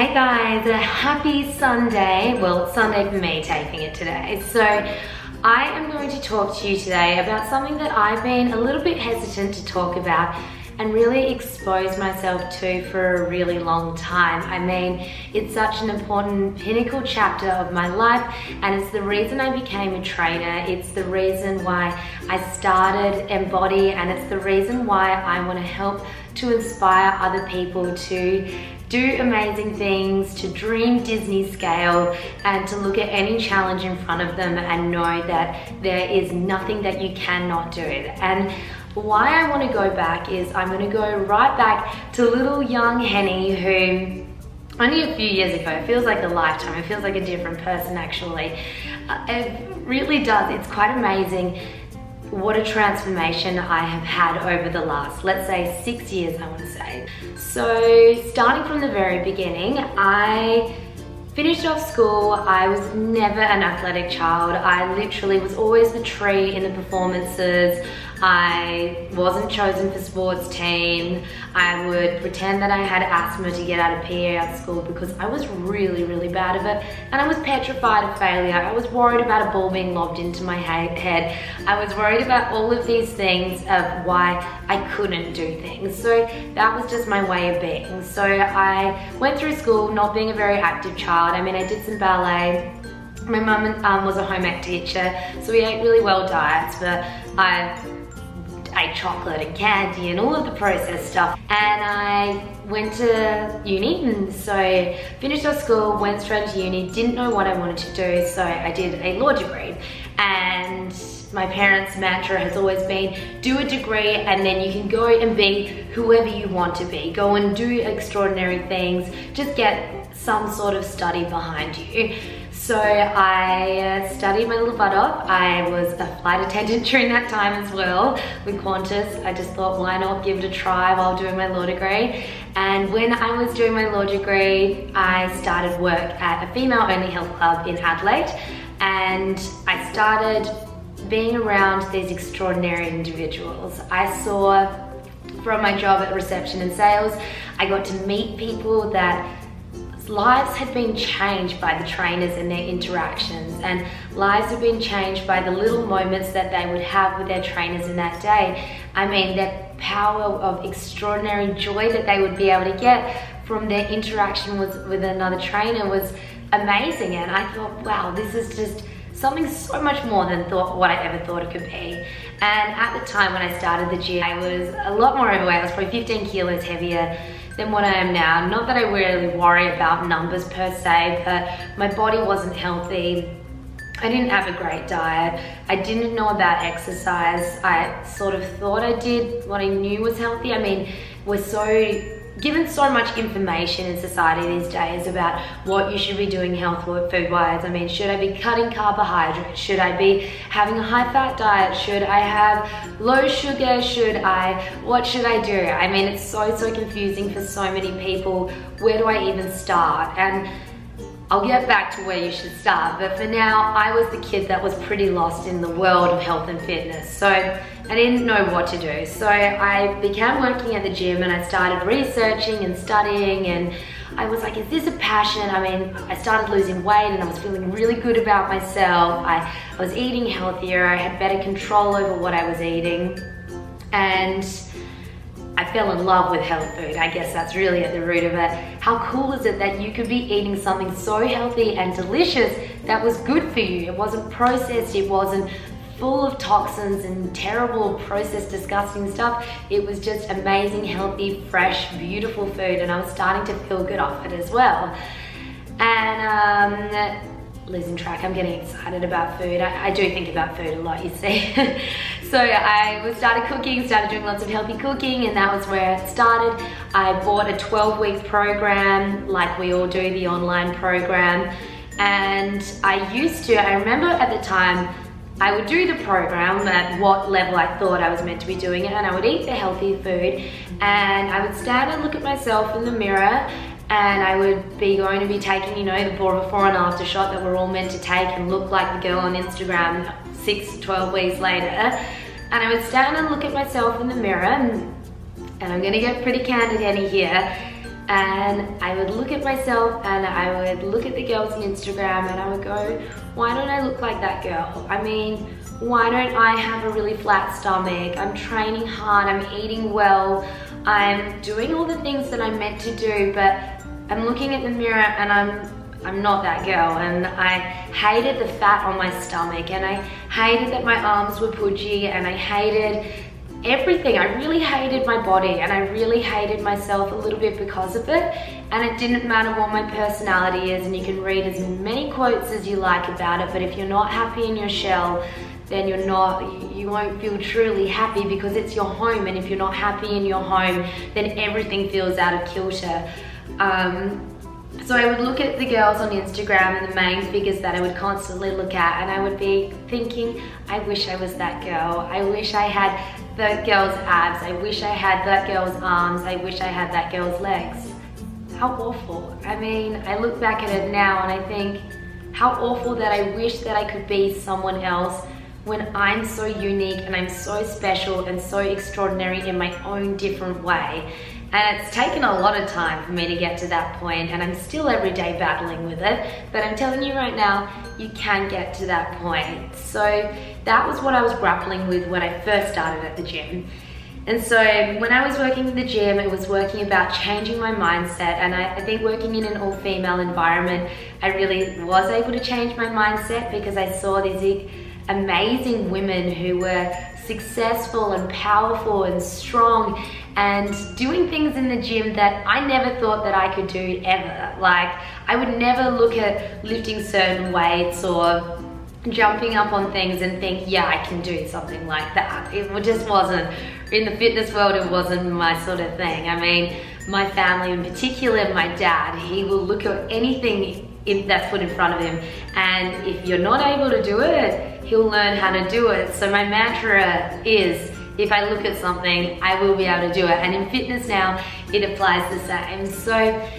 Hey guys, happy Sunday. Well, it's Sunday for me taping it today. So I am going to talk to you today about something that I've been a little bit hesitant to talk about and really expose myself to for a really long time. I mean, it's such an important pinnacle chapter of my life, and it's the reason I became a trainer. It's the reason why I started Mbody, and it's the reason why I want to help to inspire other people to do amazing things, to dream Disney scale, and to look at any challenge in front of them and know that there is nothing that you cannot do. And why I want to go back is I'm going to go right back to little young Henny who only a few years ago, it feels like a lifetime, it feels like a different person actually. It really does, it's quite amazing what a transformation I have had over the last, let's say 6 years, I want to say. So starting from the very beginning, I finished off school. I was never an athletic child. I literally was always the tree in the performances. I wasn't chosen for sports team. I would pretend that I had asthma to get out of PE at school because I was really, really bad at it. And I was petrified of failure. I was worried about a ball being lobbed into my head. I was worried about all of these things of why I couldn't do things. So that was just my way of being. So I went through school not being a very active child. I mean, I did some ballet. My mum was a home ec teacher, so we ate really well diets, but I ate chocolate and candy and all of the processed stuff. And I went to uni, and so finished off school, went straight to uni, didn't know what I wanted to do, so I did a law degree. And my parents' mantra has always been, do a degree and then you can go and be whoever you want to be. Go and do extraordinary things, just get some sort of study behind you. So I studied my little butt off. I was a flight attendant during that time as well with Qantas. I just thought, why not give it a try while doing my law degree? And when I was doing my law degree, I started work at a female-only health club in Adelaide, and I started being around these extraordinary individuals. I saw from my job at reception and sales, I got to meet people that lives had been changed by the trainers and their interactions, and lives have been changed by the little moments that they would have with their trainers in that day. I mean, that power of extraordinary joy that they would be able to get from their interaction with another trainer was amazing. And I thought, wow, this is just something so much more than what I ever thought it could be. And at the time when I started the gym, I was a lot more overweight. I was probably 15 kilos heavier than what I am now. Not that I really worry about numbers per se, but my body wasn't healthy. I didn't have a great diet. I didn't know about exercise. I sort of thought I did what I knew was healthy. I mean, we're so given so much information in society these days about what you should be doing health food-wise. I mean, should I be cutting carbohydrates? Should I be having a high-fat diet? Should I have low sugar? What should I do? I mean, it's so confusing for so many people. Where do I even start? And I'll get back to where you should start, but for now, I was the kid that was pretty lost in the world of health and fitness. So I didn't know what to do. So I began working at the gym, and I started researching and studying, and I was like, is this a passion? I mean, I started losing weight and I was feeling really good about myself. I was eating healthier. I had better control over what I was eating. And I fell in love with health food. I guess that's really at the root of it. How cool is it that you could be eating something so healthy and delicious that was good for you? It wasn't processed, it wasn't full of toxins and terrible processed disgusting stuff. It was just amazing, healthy, fresh, beautiful food, and I was starting to feel good off it as well. And losing track, I'm getting excited about food. I do think about food a lot, you see. So I started cooking, started doing lots of healthy cooking, and that was where it started. I bought a 12-week program, like we all do, the online program. And I remember at the time, I would do the program at what level I thought I was meant to be doing it, and I would eat the healthy food, and I would stand and look at myself in the mirror, and I would be going to be taking, you know, the before and after shot that we're all meant to take and look like the girl on Instagram 12 weeks later. And I would stand and look at myself in the mirror, and I'm gonna get pretty candid, Henny, here. And I would look at myself and I would look at the girls on Instagram and I would go, why don't I look like that girl? I mean, why don't I have a really flat stomach? I'm training hard, I'm eating well, I'm doing all the things that I'm meant to do, but I'm looking at the mirror and I'm not that girl. And I hated the fat on my stomach, and I hated that my arms were pudgy, and I hated everything. I really hated my body, and I really hated myself a little bit because of it. And it didn't matter what my personality is, and you can read as many quotes as you like about it, but if you're not happy in your shell, then you won't feel truly happy, because it's your home, and if you're not happy in your home, then everything feels out of kilter. So I would look at the girls on Instagram and the main figures that I would constantly look at, and I would be thinking, I wish I was that girl. I wish I had that girl's abs. I wish I had that girl's arms. I wish I had that girl's legs. How awful. I mean, I look back at it now and I think, how awful that I wish that I could be someone else when I'm so unique and I'm so special and so extraordinary in my own different way. And it's taken a lot of time for me to get to that point, and I'm still every day battling with it, but I'm telling you right now, you can get to that point. So that was what I was grappling with when I first started at the gym. And so when I was working in the gym, it was working about changing my mindset, and I think working in an all-female environment, I really was able to change my mindset, because I saw these amazing women who were successful and powerful and strong and doing things in the gym that I never thought that I could do ever. Like, I would never look at lifting certain weights or jumping up on things and think, yeah, I can do something like that. It just wasn't, in the fitness world, it wasn't my sort of thing. I mean, my family, in particular my dad, he will look at anything that's put in front of him, and if you're not able to do it, he'll learn how to do it. So my mantra is, if I look at something, I will be able to do it. And in fitness now, it applies the same. So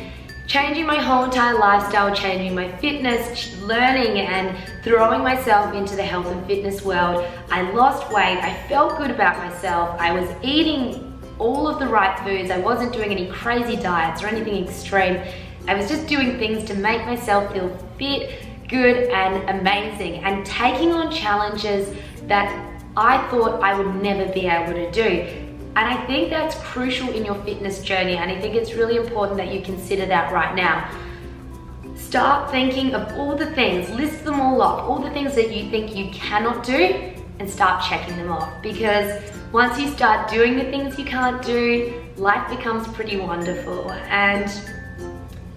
changing my whole entire lifestyle, changing my fitness, learning and throwing myself into the health and fitness world. I lost weight, I felt good about myself, I was eating all of the right foods, I wasn't doing any crazy diets or anything extreme. I was just doing things to make myself feel fit, good and amazing, and taking on challenges that I thought I would never be able to do. And I think that's crucial in your fitness journey, and I think it's really important that you consider that right now. Start thinking of all the things, list them all off, all the things that you think you cannot do, and start checking them off. Because once you start doing the things you can't do, life becomes pretty wonderful. And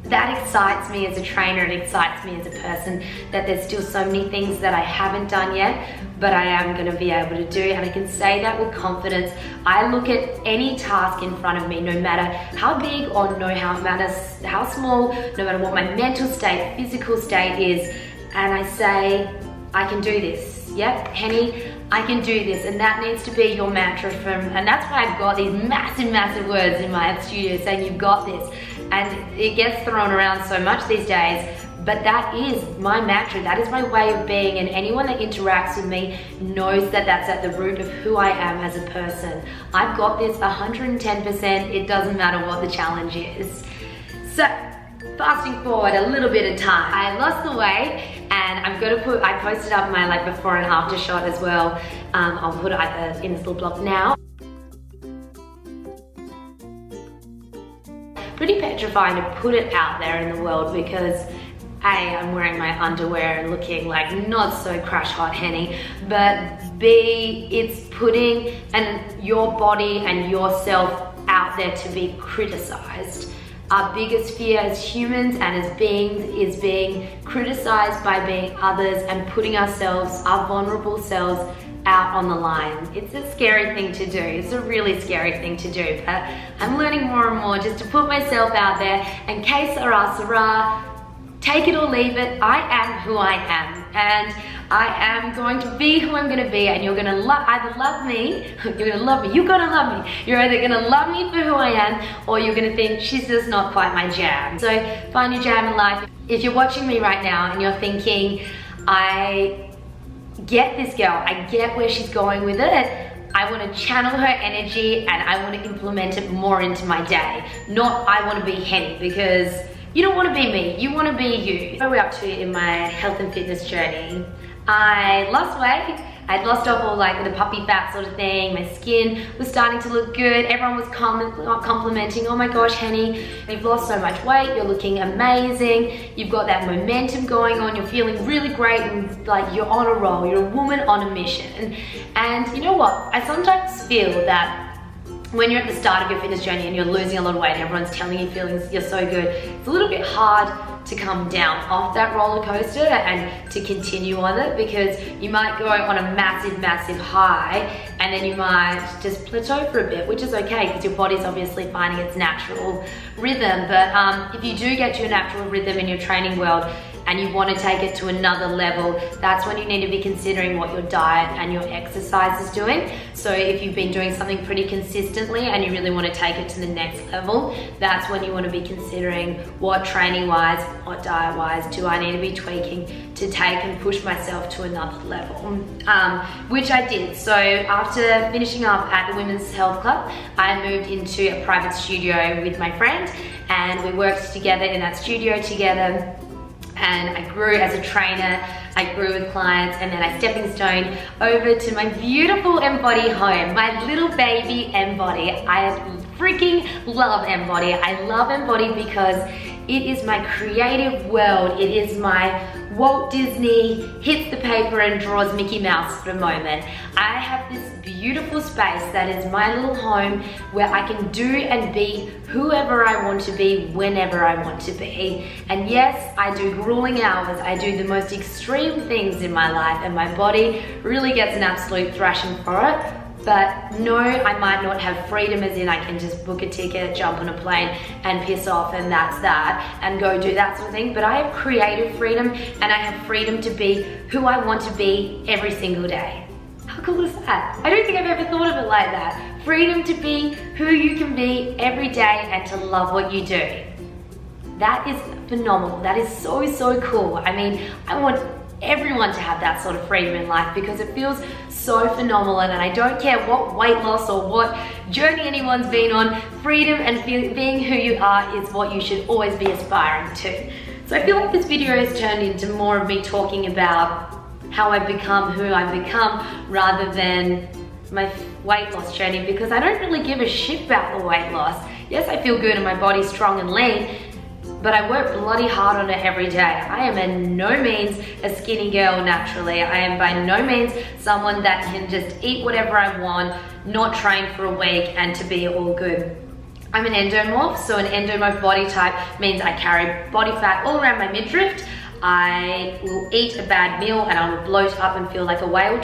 that excites me as a trainer, it excites me as a person, that there's still so many things that I haven't done yet, but I am going to be able to do, and I can say that with confidence. I look at any task in front of me, no matter how big or no how matters how small, no matter what my mental state, physical state is, and I say, I can do this. Yep, Henny, I can do this, and that needs to be your mantra and that's why I've got these massive words in my studio saying you've got this. And it gets thrown around so much these days, but that is my mantra, that is my way of being, and anyone that interacts with me knows that that's at the root of who I am as a person. I've got this 110%, it doesn't matter what the challenge is. So, fasting forward a little bit of time, I lost the weight, and I'm gonna I posted up my before and after shot as well. I'll put it in this little blog now. Pretty petrifying to put it out there in the world, because A, I'm wearing my underwear and looking like not so crash hot Henny, but B, it's putting your body and yourself out there to be criticized. Our biggest fear as humans and as beings is being criticized by being others and putting ourselves, our vulnerable selves, out on the line. It's a scary thing to do. It's a really scary thing to do, but I'm learning more and more just to put myself out there, and que sera, take it or leave it. I am who I am, and I am going to be who I'm gonna be, and you're gonna either love me, you're gonna love me, you're gonna love me. You're either gonna love me for who I am, or you're gonna think she's just not quite my jam. So find your jam in life. If you're watching me right now and you're thinking, I get this girl, I get where she's going with it, I want to channel her energy and I want to implement it more into my day. Not I want to be Henny, because you don't want to be me, you want to be you. What are we up to in my health and fitness journey? I lost weight. I'd lost off all like the puppy fat sort of thing. My skin was starting to look good. Everyone was complimenting, oh my gosh, Henny, you've lost so much weight, you're looking amazing. You've got that momentum going on, you're feeling really great, and like you're on a roll, you're a woman on a mission. And you know what? I sometimes feel that when you're at the start of your fitness journey and you're losing a lot of weight and everyone's telling you feelings you're so good, it's a little bit hard to come down off that roller coaster and to continue on it, because you might go on a massive high and then you might just plateau for a bit, which is okay because your body's obviously finding its natural rhythm. But if you do get to your natural rhythm in your training world and you want to take it to another level, that's when you need to be considering what your diet and your exercise is doing. So if you've been doing something pretty consistently and you really want to take it to the next level, that's when you want to be considering what training wise, what diet wise do I need to be tweaking to take and push myself to another level, which I did. So after finishing up at the Women's Health Club, I moved into a private studio with my friend and we worked together in that studio together. And I grew as a trainer, I grew with clients, and then I stepping stone over to my beautiful Mbody home, my little baby Mbody. I freaking love Mbody. I love Mbody because it is my creative world. It is my Walt Disney hits the paper and draws Mickey Mouse for a moment. I have this beautiful space that is my little home where I can do and be whoever I want to be whenever I want to be. And yes, I do grueling hours. I do the most extreme things in my life and my body really gets an absolute thrashing for it. But no, I might not have freedom as in I can just book a ticket, jump on a plane and piss off and that's that and go do that sort of thing. But I have creative freedom and I have freedom to be who I want to be every single day. How cool is that? I don't think I've ever thought of it like that. Freedom to be who you can be every day and to love what you do. That is phenomenal. That is so cool. I mean, I want everyone to have that sort of freedom in life because it feels so phenomenal, and I don't care what weight loss or what journey anyone's been on, freedom and being who you are is what you should always be aspiring to. So I feel like this video has turned into more of me talking about how I've become who I've become rather than my weight loss journey, because I don't really give a shit about the weight loss. Yes, I feel good and my body's strong and lean, but I work bloody hard on it every day. I am in no means a skinny girl naturally. I am by no means someone that can just eat whatever I want, not train for a week and to be all good. I'm an endomorph, so an endomorph body type means I carry body fat all around my midriff. I will eat a bad meal and I will bloat up and feel like a whale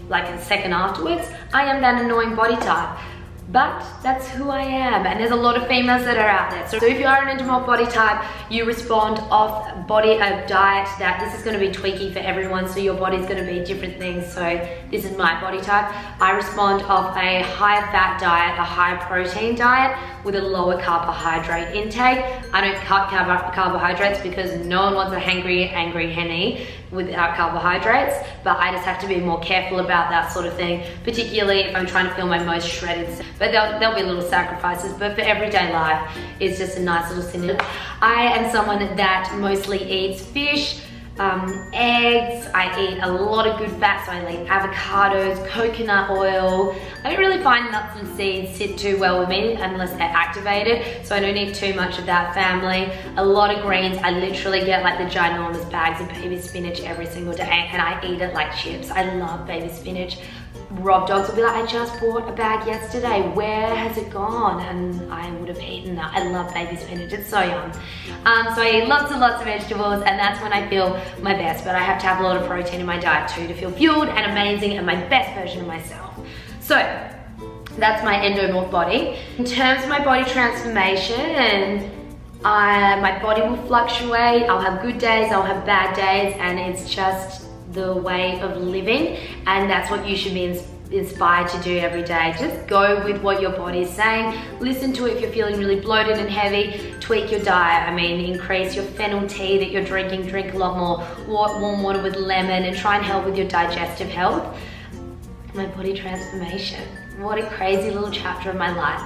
like a second afterwards. I am that annoying body type. But that's who I am, and there's a lot of females that are out there. So if you are an endomorph body type, you respond off a diet that this is going to be tweaky for everyone, so your body's going to be different things. So this is my body type. I respond off a high fat diet, a high protein diet with a lower carbohydrate intake. I don't cut carbohydrates because no one wants a hangry, angry Henny without carbohydrates, but I just have to be more careful about that sort of thing, particularly if I'm trying to feel my most shredded. But there'll be little sacrifices, but for everyday life, it's just a nice little synergy. I am someone that mostly eats fish, eggs. I eat a lot of good fat, so I eat avocados, coconut oil. I don't really find nuts and seeds sit too well with me unless they're activated, so I don't eat too much of that family. A lot of greens. I literally get like the ginormous bags of baby spinach every single day and I eat it like chips. I love baby spinach. Rob dogs will be like, I just bought a bag yesterday, where has it gone? And I would have eaten that. I love baby spinach, it's so yum. So I eat lots and lots of vegetables, and that's when I feel my best, but I have to have a lot of protein in my diet too to feel fueled and amazing and my best version of myself. So that's my endomorph body. In terms of my body transformation, my body will fluctuate. I'll have good days, I'll have bad days, and it's just the way of living, and that's what you should be inspired to do every day. Just go with what your body is saying. Listen to it if you're feeling really bloated and heavy. Tweak your diet. I mean, increase your fennel tea that you're drinking. Drink a lot more warm water with lemon and try and help with your digestive health. my body transformation. What a crazy little chapter of my life.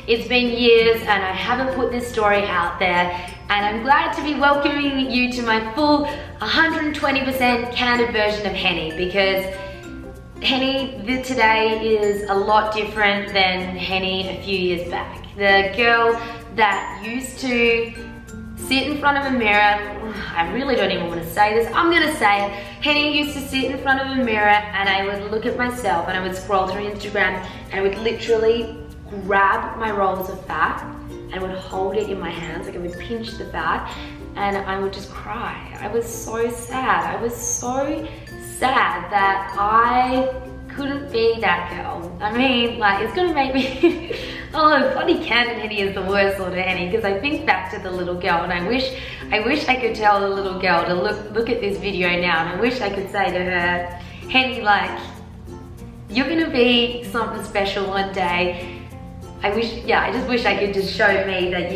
It's been years and I haven't put this story out there, and I'm glad to be welcoming you to my full 120% candid version of Henny, because Henny today is a lot different than Henny a few years back. The girl that used to sit in front of a mirror, I really don't even want to say this, I'm gonna say it. Henny used to sit in front of a mirror and I would look at myself and I would scroll through Instagram and I would literally grab my rolls of fat and would hold it in my hands, like I would pinch the fat, and I would just cry. I was so sad. I was so sad that I couldn't be that girl. I mean, like, it's gonna make me, oh, bloody Candid Henny is the worst sort of Henny, because I think back to the little girl and I wish I could tell the little girl to look at this video now, and I wish I could say to her, Henny, like, you're gonna be something special one day. I just wish I could just show me that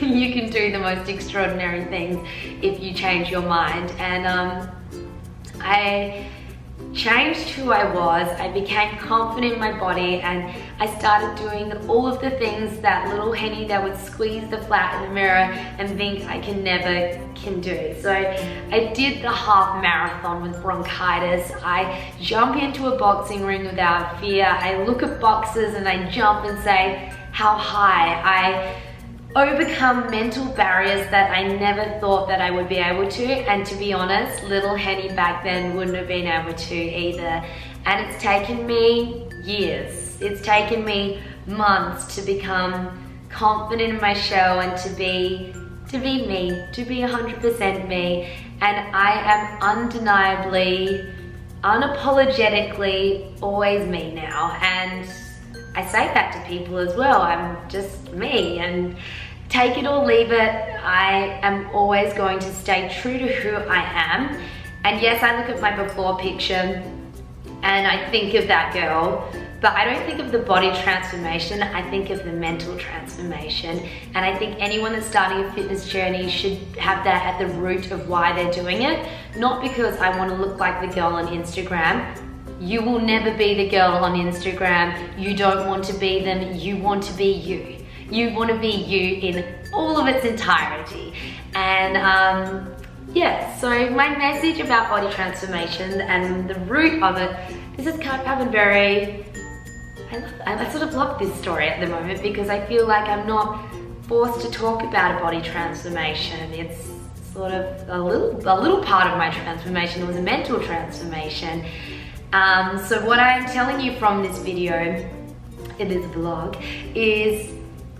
you can do the most extraordinary things if you change your mind. And I changed who I was. I became confident in my body, and I started doing all of the things that little Henny that would squeeze the flat in the mirror and think I can do. So I did the half marathon with bronchitis. I jump into a boxing ring without fear. I look at boxes and I jump and say, how high? I overcome mental barriers that I never thought that I would be able to, and to be honest, little Henny back then wouldn't have been able to either. And it's taken me years, it's taken me months to become confident in my shell and to be me, to be 100% me. And I am undeniably, unapologetically always me now, and I say that to people as well. I'm just me, and take it or leave it, I am always going to stay true to who I am. And yes, I look at my before picture and I think of that girl, but I don't think of the body transformation, I think of the mental transformation. And I think anyone that's starting a fitness journey should have that at the root of why they're doing it. Not because I want to look like the girl on Instagram. You will never be the girl on Instagram. You don't want to be them, you want to be you. You want to be you in all of its entirety. And yeah, so my message about body transformation and the root of it, this has kind of happened very, I sort of love this story at the moment because I feel like I'm not forced to talk about a body transformation. It's sort of a little part of my transformation was a mental transformation. So what I am telling you from this video, in this vlog, is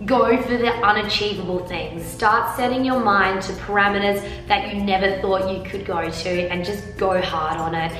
go for the unachievable things. Start setting your mind to parameters that you never thought you could go to, and just go hard on it.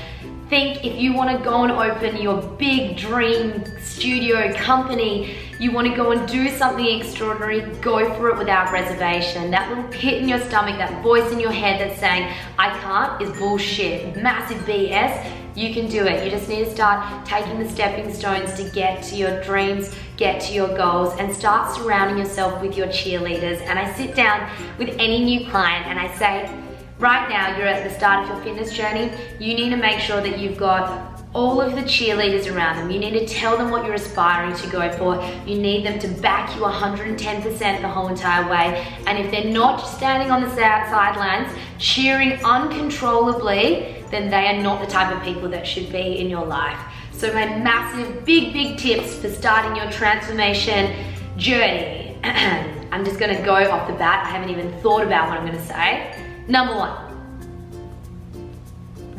Think if you want to go and open your big dream studio company, you want to go and do something extraordinary, go for it without reservation. That little pit in your stomach, that voice in your head that's saying, I can't, is bullshit, massive BS. You can do it. You just need to start taking the stepping stones to get to your dreams, get to your goals, and start surrounding yourself with your cheerleaders. And I sit down with any new client and I say, right now you're at the start of your fitness journey, you need to make sure that you've got all of the cheerleaders around them. You need to tell them what you're aspiring to go for. You need them to back you 110% the whole entire way. And if they're not standing on the sidelines, cheering uncontrollably, then they are not the type of people that should be in your life. So my massive, big tips for starting your transformation journey. I'm just gonna go off the bat. I haven't even thought about what I'm gonna say. Number one,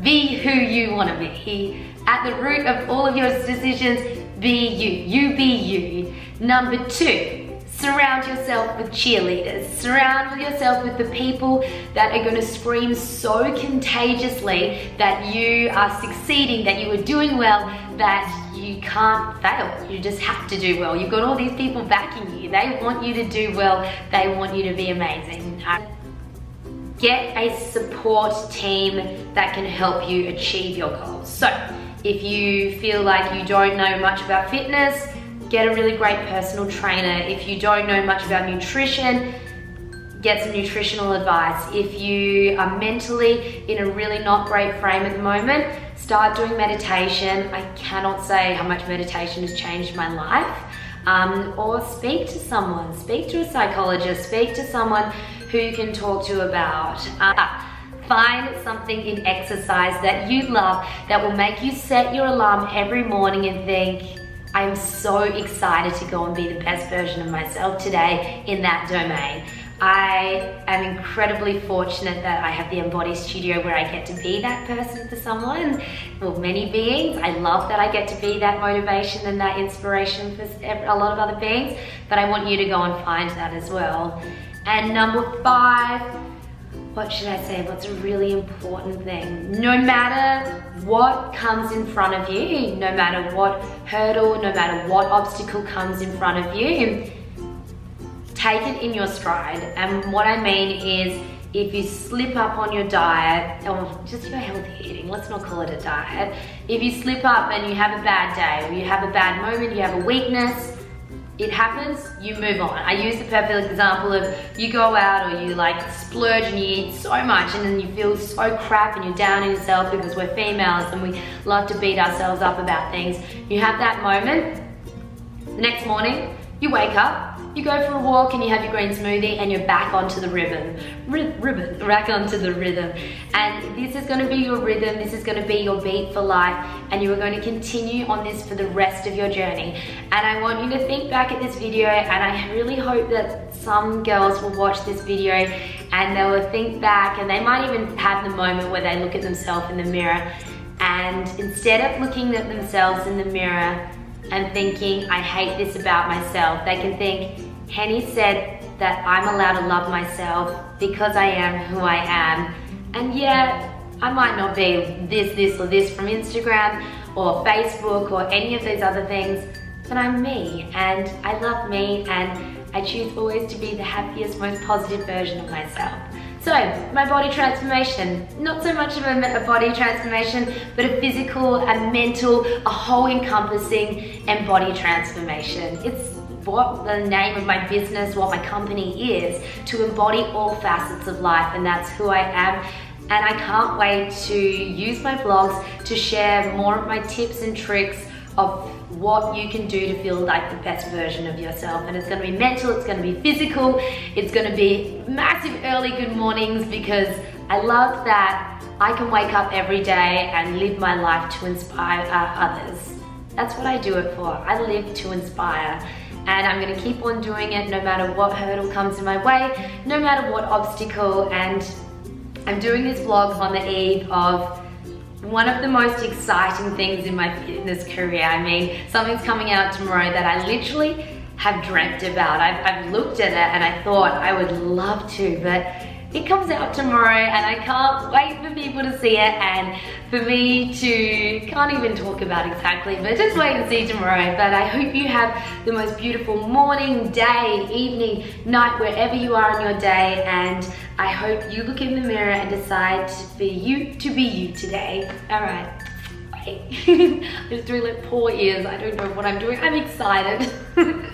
be who you wanna be. At the root of all of your decisions, be you. You be you. Number two, surround yourself with cheerleaders. Surround yourself with the people that are going to scream so contagiously that you are succeeding, that you are doing well, that you can't fail. You just have to do well. You've got all these people backing you. They want you to do well. They want you to be amazing. Get a support team that can help you achieve your goals. So, if you feel like you don't know much about fitness, get a really great personal trainer. If you don't know much about nutrition, get some nutritional advice. If you are mentally in a really not great frame at the moment, start doing meditation. I cannot say how much meditation has changed my life. Or speak to someone, speak to a psychologist, speak to someone who you can talk to about. Find something in exercise that you love that will make you set your alarm every morning and think, I'm so excited to go and be the best version of myself today in that domain. I am incredibly fortunate that I have the Mbody studio where I get to be that person for someone, or many beings. I love that I get to be that motivation and that inspiration for a lot of other beings, but I want you to go and find that as well. And number 5, what should I say? What's a really important thing? No matter what comes in front of you, no matter what hurdle, no matter what obstacle comes in front of you, take it in your stride. And what I mean is, if you slip up on your diet, or just your healthy eating, let's not call it a diet. If you slip up and you have a bad day, or you have a bad moment, you have a weakness, it happens, you move on. I use the perfect example of you go out or you like splurge and you eat so much and then you feel so crap and you're down in yourself because we're females and we love to beat ourselves up about things. You have that moment, the next morning, you wake up, you go for a walk and you have your green smoothie and you're back onto the back onto the rhythm. And this is gonna be your rhythm, this is gonna be your beat for life, and you are going to continue on this for the rest of your journey. And I want you to think back at this video, and I really hope that some girls will watch this video and they will think back, and they might even have the moment where they look at themselves in the mirror, and instead of looking at themselves in the mirror and thinking, I hate this about myself, they can think, Henny said that I'm allowed to love myself because I am who I am. And yeah, I might not be this or this from Instagram or Facebook or any of those other things, but I'm me and I love me and I choose always to be the happiest, most positive version of myself. So, my body transformation, not so much of a body transformation, but a physical, a mental, a whole encompassing Mbody transformation. It's what the name of my business, what my company is, to embody all facets of life, and that's who I am. And I can't wait to use my blogs to share more of my tips and tricks of what you can do to feel like the best version of yourself. And it's going to be mental, it's going to be physical, it's going to be massive early good mornings, because I love that I can wake up every day and live my life to inspire others. That's what I do it for. I live to inspire. And I'm going to keep on doing it no matter what hurdle comes in my way, no matter what obstacle. And I'm doing this vlog on the eve of one of the most exciting things in my fitness career. I mean, something's coming out tomorrow that I literally have dreamt about. I've looked at it and I thought I would love to, but it comes out tomorrow and I can't wait for people to see it and for me to, can't even talk about exactly, but just wait and see tomorrow. But I hope you have the most beautiful morning, day, evening, night, wherever you are in your day, and I hope you look in the mirror and decide to be you today. All right, bye. I'm just doing like paw ears. I don't know what I'm doing. I'm excited.